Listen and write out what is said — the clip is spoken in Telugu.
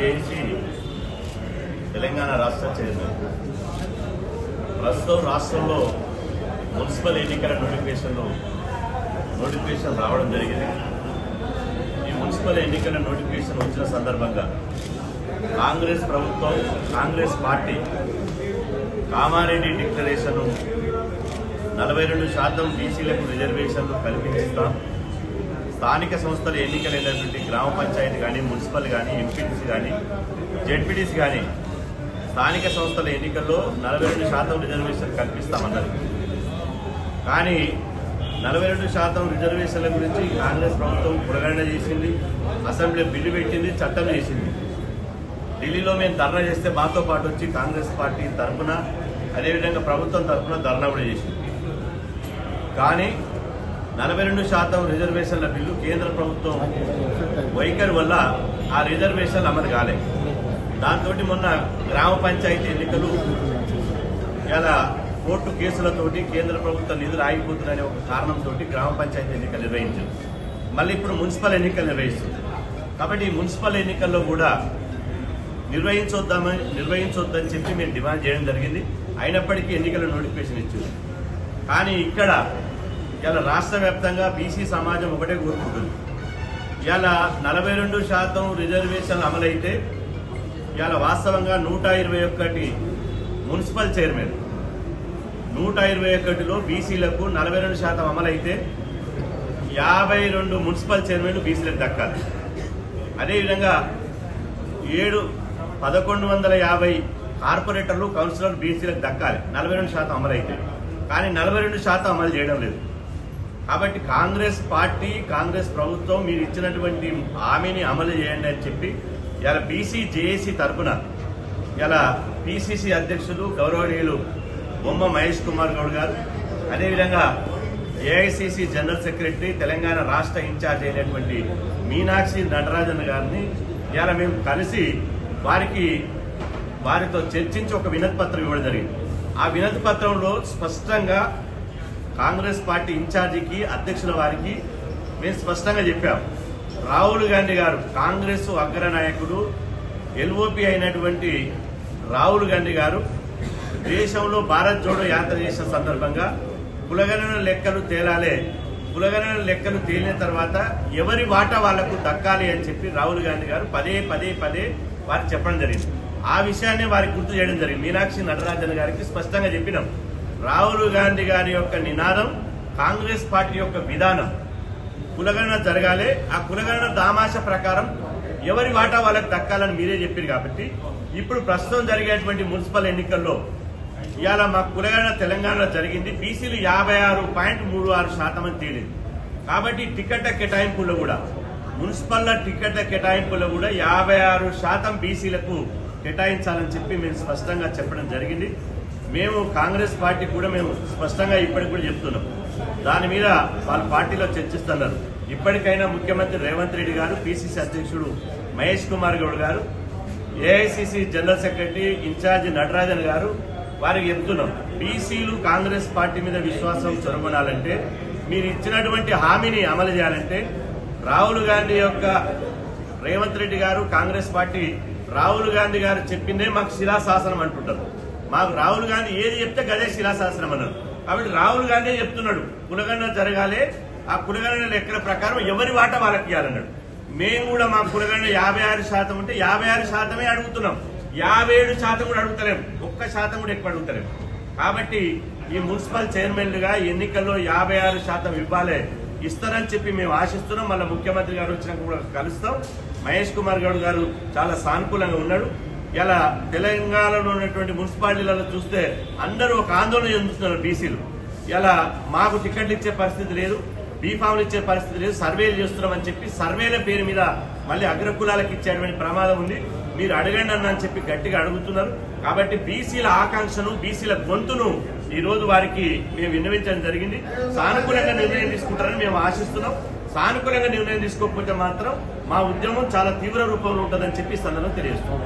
జేఏసీ తెలంగాణ రాష్ట్ర చైర్మన్. ప్రస్తుతం రాష్ట్రంలో మున్సిపల్ ఎన్నికల నోటిఫికేషన్ రావడం జరిగింది. ఈ మున్సిపల్ ఎన్నికల నోటిఫికేషన్ వచ్చిన సందర్భంగా కాంగ్రెస్ ప్రభుత్వం, కాంగ్రెస్ పార్టీ కామారెడ్డి డిక్లరేషన్ 42% బీసీలకు రిజర్వేషన్లు కల్పిస్తాం, స్థానిక సంస్థల ఎన్నికలైనటువంటి గ్రామ పంచాయతీ కానీ, మున్సిపల్ కానీ, ఎంపీటీసీ కానీ, జెడ్పీటీసీ కానీ స్థానిక సంస్థల ఎన్నికల్లో 42% రిజర్వేషన్ కల్పిస్తామన్నారు. కానీ 42% రిజర్వేషన్ల గురించి కాంగ్రెస్ ప్రభుత్వం పురగణన చేసింది, అసెంబ్లీ బిల్లు పెట్టింది, చట్టం చేసింది. ఢిల్లీలో మేము ధర్నా చేస్తే మాతో పాటు వచ్చి కాంగ్రెస్ పార్టీ తరఫున, అదేవిధంగా ప్రభుత్వం తరఫున ధర్నా కూడా చేసింది. కానీ 42% రిజర్వేషన్ల బిల్లు కేంద్ర ప్రభుత్వం వైఖరి వల్ల ఆ రిజర్వేషన్లు అమలు కాలేదు. దాంతో మొన్న గ్రామ పంచాయతీ ఎన్నికలు ఇలా కోర్టు కేసులతోటి కేంద్ర ప్రభుత్వ నిధులు ఆగిపోతున్నాయనే ఒక కారణంతో గ్రామ పంచాయతీ ఎన్నికలు నిర్వహించారు. మళ్ళీ ఇప్పుడు మున్సిపల్ ఎన్నికలు నిర్వహిస్తుంది. కాబట్టి ఈ మున్సిపల్ ఎన్నికల్లో కూడా నిర్వహించొద్దని చెప్పి మేము డిమాండ్ చేయడం జరిగింది. అయినప్పటికీ ఎన్నికల నోటిఫికేషన్ ఇచ్చారు. కానీ ఇక్కడ ఇలా రాష్ట్ర వ్యాప్తంగా బీసీ సమాజం ఒకటే కోరుకుంటుంది. ఇలా 42% రిజర్వేషన్లు అమలైతే ఇలా వాస్తవంగా 121 మున్సిపల్ చైర్మన్, 121లో బీసీలకు 42% అమలైతే 52 మున్సిపల్ చైర్మన్లు బీసీలకు దక్కాలి. అదేవిధంగా 1150 కార్పొరేటర్లు, కౌన్సిలర్లు బీసీలకు దక్కాలి 42% అమలైతే. కానీ 42% అమలు చేయడం లేదు. కాబట్టి కాంగ్రెస్ పార్టీ, కాంగ్రెస్ ప్రభుత్వం మీరు ఇచ్చినటువంటి హామీని అమలు చేయండి అని చెప్పి ఇలా బీసీ జేఏసీ తరఫున ఇలా పిసిసి అధ్యక్షులు గౌరవనీయులు బొమ్మ మహేష్ కుమార్ గౌడ్ గారు, అదేవిధంగా ఏఐసిసి జనరల్ సెక్రటరీ, తెలంగాణ రాష్ట్ర ఇన్ఛార్జ్ అయినటువంటి మీనాక్షి నటరాజన్ గారిని ఇలా మేము కలిసి వారితో చర్చించి ఒక వినతి పత్రం ఇవ్వడం జరిగింది. ఆ వినతి పత్రంలో స్పష్టంగా కాంగ్రెస్ పార్టీ ఇన్ఛార్జికి, అధ్యక్షుల వారికి మేము స్పష్టంగా చెప్పాం. రాహుల్ గాంధీ గారు, కాంగ్రెస్ అగ్రనాయకుడు, ఎల్ఓపి అయినటువంటి రాహుల్ గాంధీ గారు దేశంలో భారత్ జోడో యాత్ర చేసిన సందర్భంగా కులగణన లెక్కలు తేలాలే, కులగణన లెక్కలు తేలిన తర్వాత ఎవరి వాటా వాళ్లకు దక్కాలి అని చెప్పి రాహుల్ గాంధీ గారు పదే వారికి చెప్పడం జరిగింది. ఆ విషయాన్ని వారికి గుర్తు చేయడం జరిగింది. మీనాక్షి నటరాజన్ గారికి స్పష్టంగా చెప్పినాం. రాహుల్ గాంధీ గారి యొక్క నినాదం, కాంగ్రెస్ పార్టీ యొక్క విధానం కులగణన జరగాలి, ఆ కులగణన దామాష ప్రకారం ఎవరి వాటా వాళ్ళకి దక్కాలని మీరే చెప్పారు. కాబట్టి ఇప్పుడు ప్రస్తుతం జరిగేటువంటి మున్సిపల్ ఎన్నికల్లో ఇవాళ మా కులగణన తెలంగాణలో జరిగింది. బీసీలు 56.36% అని తేలింది. కాబట్టి టికెట్ల కేటాయింపుల్లో కూడా, మున్సిపల్ టికెట్ల కేటాయింపుల్లో కూడా 56% బీసీలకు కేటాయించాలని చెప్పి మేము స్పష్టంగా చెప్పడం జరిగింది. మేము కాంగ్రెస్ పార్టీ కూడా మేము స్పష్టంగా ఇప్పటికి కూడా చెప్తున్నాం. దాని మీద వాళ్ళ పార్టీలో చర్చిస్తున్నారు. ఇప్పటికైనా ముఖ్యమంత్రి రేవంత్ రెడ్డి గారు, పిసిసి అధ్యక్షుడు మహేష్ కుమార్ గౌడ్ గారు, AICC general secretary in charge Natarajan గారు వారికి చెప్తున్నాం, బీసీలు కాంగ్రెస్ పార్టీ మీద విశ్వాసం చొరగొనాలంటే, మీరు ఇచ్చినటువంటి హామీని అమలు చేయాలంటే రాహుల్ గాంధీ యొక్క రేవంత్ రెడ్డి గారు, కాంగ్రెస్ పార్టీ రాహుల్ గాంధీ గారు చెప్పిందే మాకు శిలాశాసనం అంటుంటారు. మాకు రాహుల్ గాంధీ ఏది చెప్తే గదే శిలాశాసనం అన్నారు. కాబట్టి రాహుల్ గాంధీ చెప్తున్నాడు కులగణన జరగాలి, ఆ కులగణన లెక్కల ప్రకారం ఎవరి వాటా వాళ్ళకి ఇవ్వాలన్నాడు. మేము కూడా మా కులగణన 56% ఉంటే 56% అడుగుతున్నాం, 57% కూడా అడుగుతలేము, 1% కూడా ఎక్కువ అడుగుతలేము. కాబట్టి ఈ మున్సిపల్ చైర్మన్లుగా ఎన్నికల్లో 56% ఇవ్వాలి, ఇస్తారని చెప్పి మేము ఆశిస్తున్నాం. మళ్ళీ ముఖ్యమంత్రి గారు వచ్చినాక కూడా కలుస్తాం. మహేష్ కుమార్ గౌడ్ గారు చాలా సానుకూలంగా ఉన్నాడు. ఇలా తెలంగాణలో ఉన్నటువంటి మున్సిపాలిటీలలో చూస్తే అందరూ ఒక ఆందోళన చెందుతున్నారు బీసీలు. ఇలా మాకు టికెట్లు ఇచ్చే పరిస్థితి లేదు, బీఫామ్లు ఇచ్చే పరిస్థితి లేదు, సర్వేలు చేస్తున్నామని చెప్పి సర్వేల పేరు మీద మళ్ళీ అగ్రకులాలకు ఇచ్చేటువంటి ప్రమాదం ఉంది, మీరు అడగండి అని చెప్పి గట్టిగా అడుగుతున్నారు. కాబట్టి బీసీల ఆకాంక్షను, బీసీల గొంతును ఈ రోజు వారికి మేము విన్నవించడం జరిగింది. సానుకూలంగా నిర్ణయం తీసుకుంటారని మేము ఆశిస్తున్నాం. సానుకూలంగా నిర్ణయం తీసుకోకపోతే మాత్రం మా ఉద్యమం చాలా తీవ్ర రూపంలో ఉంటుందని చెప్పి సందర్భంగా తెలియజేస్తున్నాం.